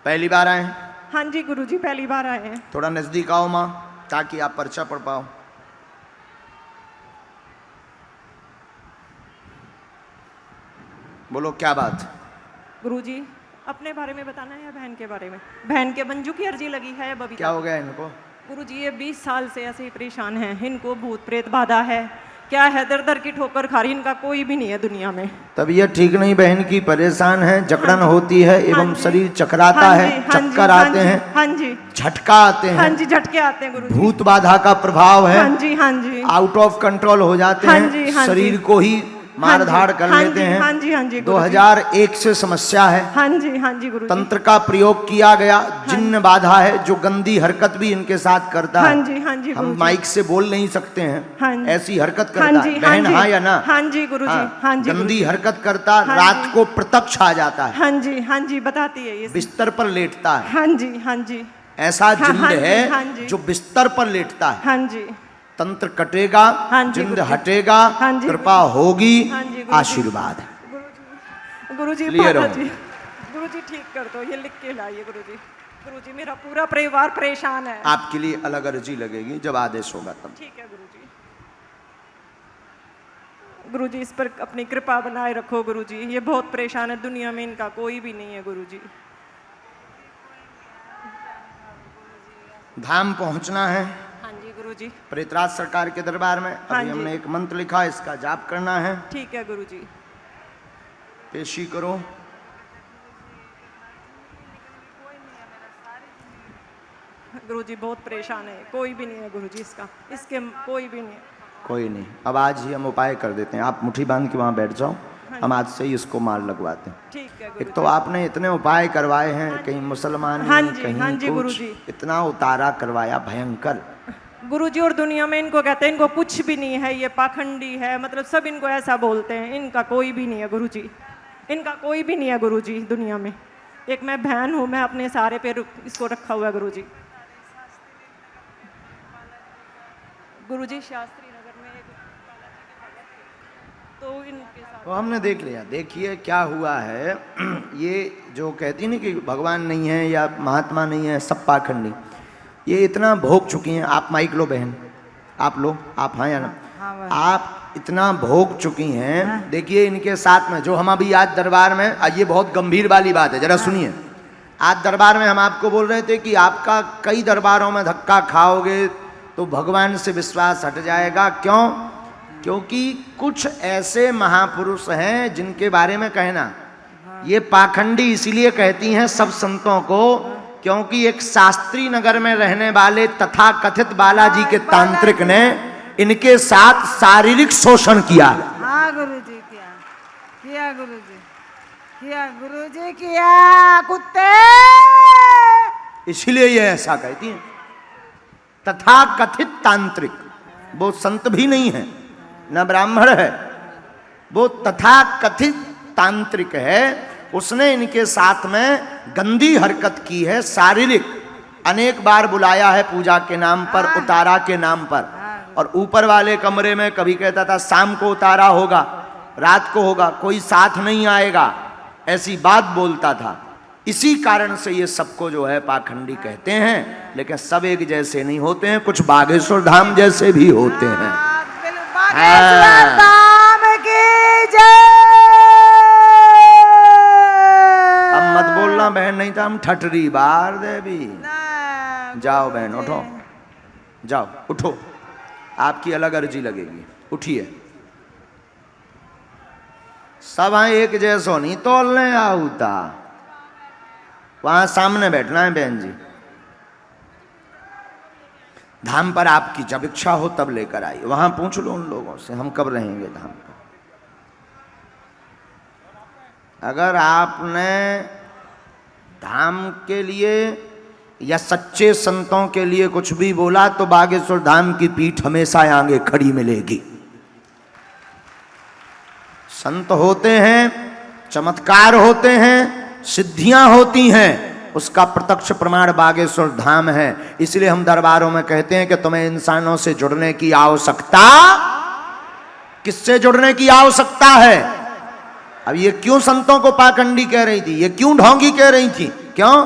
पहली बार आए? हाँ जी गुरुजी, पहली बार आए हैं। थोड़ा नजदीक आओ माँ, ताकि आप पर्चा पढ़ पाओ। बोलो क्या बात? गुरुजी अपने बारे में बताना है या बहन के बारे में? बहन के मंजू की अर्जी लगी है अब अभी क्या तक? हो गया इनको? गुरुजी ये 20 साल से ऐसे ही परेशान हैं, इनको भूत प्रेत बाधा है, क्या है दर दर की ठोकर खा रही, इनका कोई भी नहीं है दुनिया में। तबीयत ठीक नहीं बहन की, परेशान है, जकड़न होती है एवं शरीर चकराता है, चक्कर आते हैं, हाँ जी, झटका आते हाँ हैं, जी, झटके आते हैं गुरुजी। भूत बाधा का प्रभाव है, हाँ जी, हाँ जी, आउट ऑफ कंट्रोल हो जाते हाँ हैं, जी, हाँ जी, शरीर को ही मार धाड़ कर हाँ लेते जी, हैं। हाँ जी, हाँ जी, 2001 से समस्या है। हाँ जी, हाँ जी गुरुजी। तंत्र का प्रयोग किया गया, जिन्न बाधा है, जो गंदी हरकत भी इनके साथ करता है। हाँ जी, हाँ जी हम गुरुजी। माइक से बोल नहीं सकते हैं, हाँ जी, ऐसी हरकत हाँ करता जी, है बहन, हाँ या ना? हाँ जी गुरुजी, हाँ जी गंदी गुरुजी। हरकत करता, हाँ रात जी। को प्रत्यक्ष आ जाता है, हाँ जी, हाँ जी, बताती है ये। बिस्तर पर लेटता है। हाँ जी, हाँ जी, ऐसा हाँ, जिन्न हाँ जी, है हाँ जी। जो बिस्तर पर लेटता है। हाँ जी, तंत्र कटेगा, हाँ जी, जिन्न गुरुजी। हटेगा, हाँ जी, कृपा होगी, हाँ जी, गुरुजी। आशीर्वाद। गुरुजी लिए रहो। जी, गुरुजी ठीक कर दो, ये लिख के लाइए गुरुजी। गुरुजी मेरा पूरा परिवार परेशान है। आपके लिए अलग अर्जी लगेगी जब आदेश होगा तब। ठीक है गुरुजी। गुरुजी इस पर अपनी कृपा बनाए रखो गुरुजी, ये बहुत परेशान है, दुनिया में इनका कोई भी नहीं है गुरुजी। धाम पहुंचना है हाँ जी गुरुजी। प्रेतराज सरकार के दरबार में। हाँ अभी जी। हमने एक मंत्र लिखा, इसका जाप करना है। ठीक है गुरुजी। पेशी करो। गुरुजी बहुत परेशान है, कोई भी नहीं है गुरुजी इसका, इसके कोई भी नहीं है। कोई नहीं, अब आज ही हम उपाय कर देते हैं। आप मुट्ठी बांध के वहाँ बैठ जाओ, हम आज से ही इसको मार लगवाते हैं। ठीक है एक गुरुजी। तो आपने इतने उपाय करवाए हैं, कहीं मुसलमान, हाँ जी, कहीं हाँ जी, कुछ, गुरुजी। इतना उतारा करवाया भयंकर। गुरुजी और दुनिया में इनको कहते हैं इनको कुछ भी नहीं है, ये पाखंडी है, मतलब सब इनको ऐसा बोलते हैं, इनका कोई भी नहीं है गुरुजी, इनका कोई भी नहीं है गुरुजी दुनिया में। एक मैं बहन हूँ, मैं अपने सारे पे इसको रखा हुआ है गुरुजी। गुरुजी शास्त्री नगर में एक तो इनके साथ तो हमने देख लिया। देखिए क्या हुआ है, ये जो कहती है ना कि भगवान नहीं है या महात्मा नहीं है, सब पाखंडी, ये इतना भोग चुकी हैं। आप माइक लो बहन, आप लो, आप हाँ या ना? आप इतना भोग चुकी हैं। देखिए इनके साथ में जो हम अभी आज दरबार में, ये बहुत गंभीर वाली बात है, जरा सुनिए। आज दरबार में हम आपको बोल रहे थे कि आपका कई दरबारों में धक्का खाओगे तो भगवान से विश्वास हट जाएगा। क्यों? क्योंकि कुछ ऐसे महापुरुष हैं जिनके बारे में कहना, ये पाखंडी इसीलिए कहती हैं सब संतों को, क्योंकि एक शास्त्री नगर में रहने वाले तथा कथित बालाजी के तांत्रिक ने इनके साथ शारीरिक शोषण किया। हाँ गुरुजी किया गुरुजी, किया गुरुजी, किया कुत्ते। इसीलिए ये ऐसा कहती हैं। तथा कथित तांत्रिक, वो संत भी नहीं है, न ब्राह्मण है, वो तथा कथित तांत्रिक है। उसने इनके साथ में गंदी हरकत की है, शारीरिक। अनेक बार बुलाया है पूजा के नाम पर, उतारा के नाम पर, और ऊपर वाले कमरे में कभी कहता था शाम को उतारा होगा, रात को होगा, कोई साथ नहीं आएगा, ऐसी बात बोलता था। इसी कारण से ये सबको जो है पाखंडी कहते हैं। लेकिन सब एक जैसे नहीं होते हैं, कुछ बागेश्वर धाम जैसे भी होते हैं। बागेश्वर धाम की जय। अब मत बोलना बहन, नहीं तो हम ठटरी बार देवी। जाओ बहन, उठो, जाओ उठो, आपकी अलग अर्जी लगेगी, उठिए। सब हाँ एक जैसो नहीं तोलने आऊता, वहां सामने बैठना है बहन जी। धाम पर आपकी जब इच्छा हो तब लेकर आइए, वहां पूछ लो उन लोगों से हम कब रहेंगे धाम पर। अगर आपने धाम के लिए या सच्चे संतों के लिए कुछ भी बोला तो बागेश्वर धाम की पीठ हमेशा आगे खड़ी मिलेगी। संत होते हैं, चमत्कार होते हैं, सिद्धियां होती हैं, उसका प्रत्यक्ष प्रमाण बागेश्वर धाम है। इसलिए हम दरबारों में कहते हैं कि तुम्हें इंसानों से जुड़ने की आवश्यकता, किससे जुड़ने की आवश्यकता है? अब ये क्यों संतों को पाखंडी कह रही थी, ये क्यों ढोंगी कह रही थी? क्यों?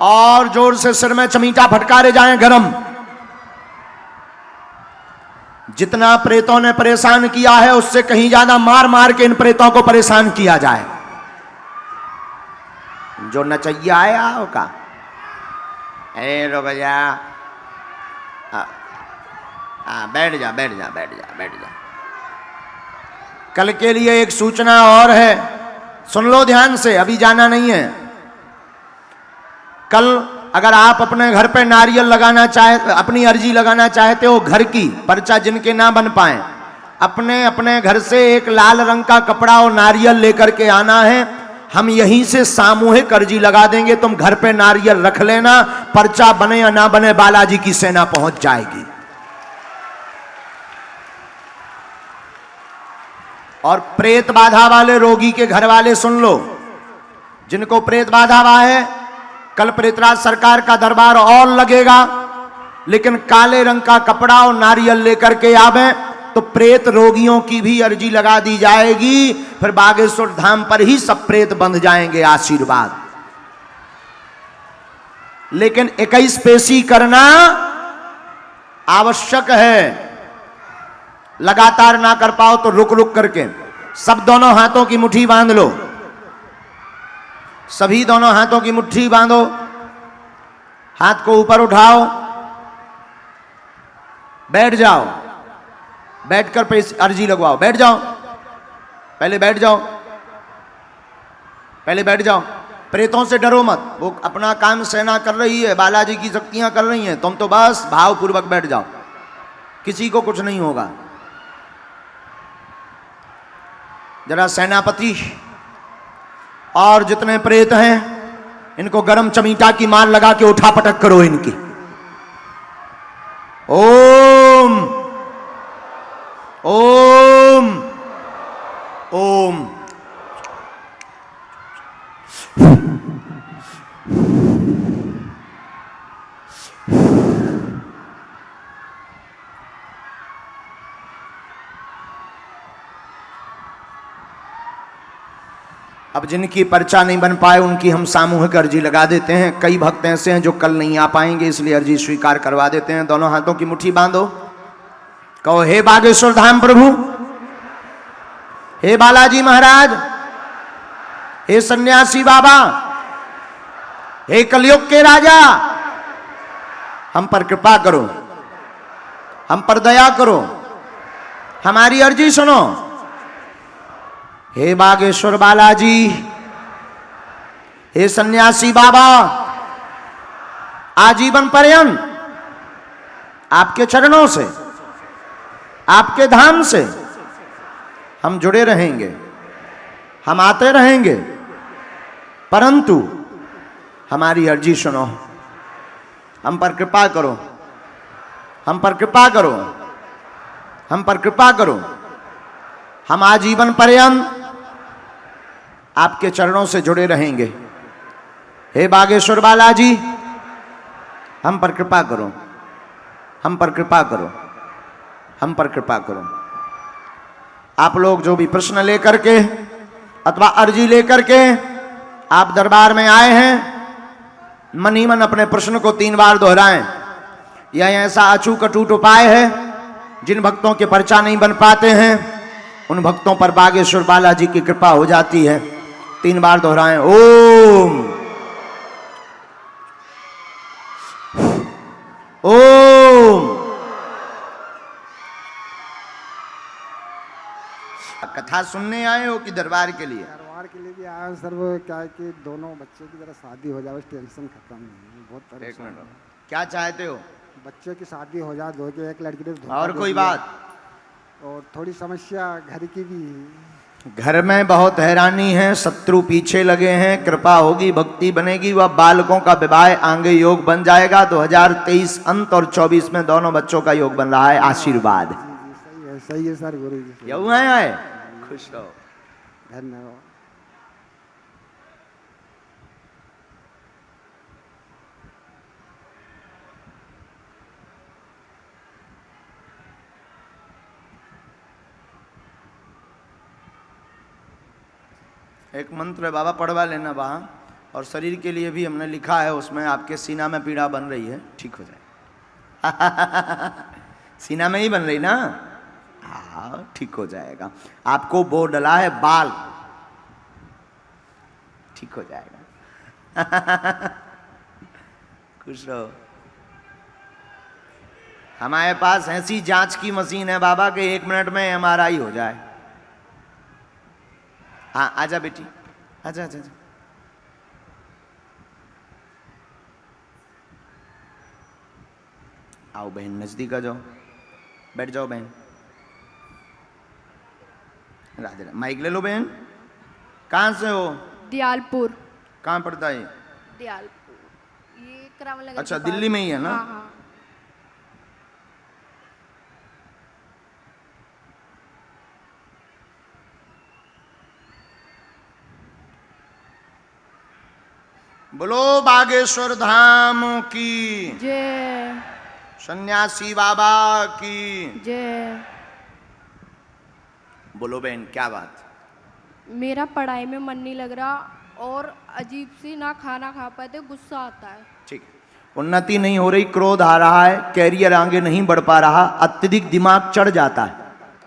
और जोर से सिर में चमीटा फटकारे जाएं गरम। जितना प्रेतों ने परेशान किया है उससे कहीं ज्यादा मार मार के इन प्रेतों को परेशान किया जाए। जो नचैया आया होगा, ए रुक जा, बैठ जा बैठ जा बैठ जा बैठ जा। कल के लिए एक सूचना और है, सुन लो ध्यान से, अभी जाना नहीं है। कल अगर आप अपने घर पे नारियल लगाना चाहे, अपनी अर्जी लगाना चाहते हो घर की, पर्चा जिनके ना बन पाए, अपने अपने घर से एक लाल रंग का कपड़ा और नारियल लेकर के आना है। हम यहीं से सामूहिक अर्जी लगा देंगे, तुम घर पे नारियल रख लेना, पर्चा बने या ना बने बालाजी की सेना पहुंच जाएगी। और प्रेत बाधा वाले रोगी के घर वाले सुन लो, जिनको प्रेत बाधा हुआ है, कल प्रेतराज सरकार का दरबार और लगेगा, लेकिन काले रंग का कपड़ा और नारियल लेकर के आवे तो प्रेत रोगियों की भी अर्जी लगा दी जाएगी। फिर बागेश्वर धाम पर ही सब प्रेत बंध जाएंगे। आशीर्वाद। लेकिन 21 पेशी करना आवश्यक है। लगातार ना कर पाओ तो रुक रुक करके सब दोनों हाथों की मुट्ठी बांध लो, सभी दोनों हाथों की मुट्ठी बांधो, हाथ को ऊपर उठाओ, बैठ जाओ, बैठकर अर्जी लगवाओ। बैठ जाओ, पहले बैठ जाओ, पहले बैठ जाओ। प्रेतों से डरो मत, वो अपना काम सेना कर रही है, बालाजी की शक्तियां कर रही हैं, तुम तो बस भावपूर्वक बैठ जाओ, किसी को कुछ नहीं होगा। जरा सेनापति और जितने प्रेत हैं इनको गरम चमीटा की मार लगा के उठा पटक करो इनकी। ओम ओम ओम। अब जिनकी पर्चा नहीं बन पाए उनकी हम सामूहिक अर्जी लगा देते हैं। कई भक्त ऐसे हैं जो कल नहीं आ पाएंगे, इसलिए अर्जी स्वीकार करवा देते हैं। दोनों हाथों की मुट्ठी बांधो, कहो हे बागेश्वर धाम प्रभु, हे बालाजी महाराज, हे सन्यासी बाबा, हे कलयुग के राजा, हम पर कृपा करो, हम पर दया करो, हमारी अर्जी सुनो। हे बागेश्वर बालाजी, हे सन्यासी बाबा, आजीवन पर्यंत आपके चरणों से, आपके धाम से हम जुड़े रहेंगे, हम आते रहेंगे, परंतु हमारी अर्जी सुनो, हम पर कृपा करो, हम पर कृपा करो, हम पर कृपा करो। हम आजीवन पर्यंत आपके चरणों से जुड़े रहेंगे। हे बागेश्वर बालाजी, हम पर कृपा करो, हम पर कृपा करो, हम पर कृपा करो। आप लोग जो भी प्रश्न लेकर के अथवा अर्जी लेकर के आप दरबार में आए हैं, मन ही मन अपने प्रश्न को 3 बार दोहराएं। यह ऐसा अचूक अटूट उपाय है, जिन भक्तों के पर्चा नहीं बन पाते हैं उन भक्तों पर बागेश्वर बालाजी की कृपा हो जाती है। 3 बार दोहराएं। ओम ओम। कथा सुनने आए हो कि दरबार के लिए? दरबार के लिए भी आया हूं सर। वो क्या है कि दोनों बच्चों की जरा शादी हो जाए, टेंशन खत्म है, बहुत एक परेशान मिनट, हूं। क्या चाहते हो? बच्चों की शादी हो जाए, दो के एक लड़की ने धोखा और दे कोई दिया। बात? और थोड़ी समस्या घर की भी है। घर में बहुत हैरानी है, शत्रु पीछे लगे हैं, कृपा होगी, भक्ति बनेगी, वह बालकों का विवाह आगे योग बन जाएगा। 2023 अंत और 24 में दोनों बच्चों का योग बन रहा है। आशीर्वाद। जी, सही है सर, गुरु जी। यू आए, खुश रहो। धन्यवाद। एक मंत्र है बाबा, पढ़वा लेना वहां। और शरीर के लिए भी हमने लिखा है, उसमें आपके सीना में पीड़ा बन रही है, ठीक हो जाए। सीना में ही बन रही ना, हाँ ठीक हो जाएगा। आपको वो डला है बाल, ठीक हो जाएगा। खुश रहो। हमारे पास ऐसी जांच की मशीन है बाबा कि 1 मिनट में MRI हो जाए। हाँ आजा बेटी, आजा आजा, आजा। आओ बहन, नजदीक आ जाओ, बैठ जाओ बहन। राधे राधे। माइक ले लो बहन। कहाँ से हो? दियालपुर। कहाँ पड़ता है? दियालपुर ये करावल नगर अच्छा, के पास। दिल्ली में ही है ना? हाँ हाँ। बोलो बागेश्वर धाम की जय। सन्यासी बाबा की जय। बोलो बहन, क्या बात? मेरा पढ़ाई में मन नहीं लग रहा और अजीब सी ना खाना खा पाते, गुस्सा आता है। ठीक है, उन्नति नहीं हो रही, क्रोध आ रहा है, कैरियर आगे नहीं बढ़ पा रहा, अत्यधिक दिमाग चढ़ जाता है,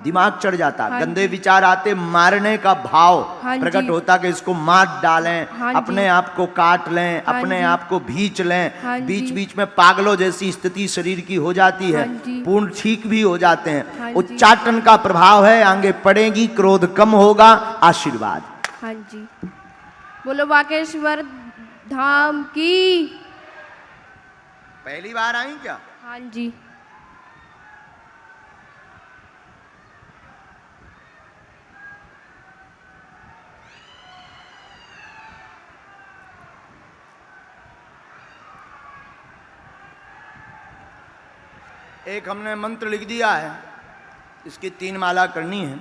दिमाग चढ़ जाता है, हाँ गंदे जी। विचार आते, मारने का भाव हाँ प्रकट जी। होता कि इसको मार डालें, हाँ जी। अपने आप को काट लें, हाँ अपने जी। आप को भींच लें, हाँ बीच जी। बीच में पागलों जैसी स्थिति शरीर की हो जाती है, हाँ जी। पूर्ण ठीक भी हो जाते हैं। हाँ जी। उच्चाटन का प्रभाव है, आगे पड़ेगी, क्रोध कम होगा, आशीर्वाद। हाँ जी। बोलो बागेश्वर धाम की। पहली बार आई क्या? हाँ जी। एक हमने मंत्र लिख दिया है, इसकी 3 माला करनी है,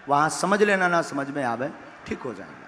वहां समझ लेना, ना समझ में आवे, ठीक हो जाएगा।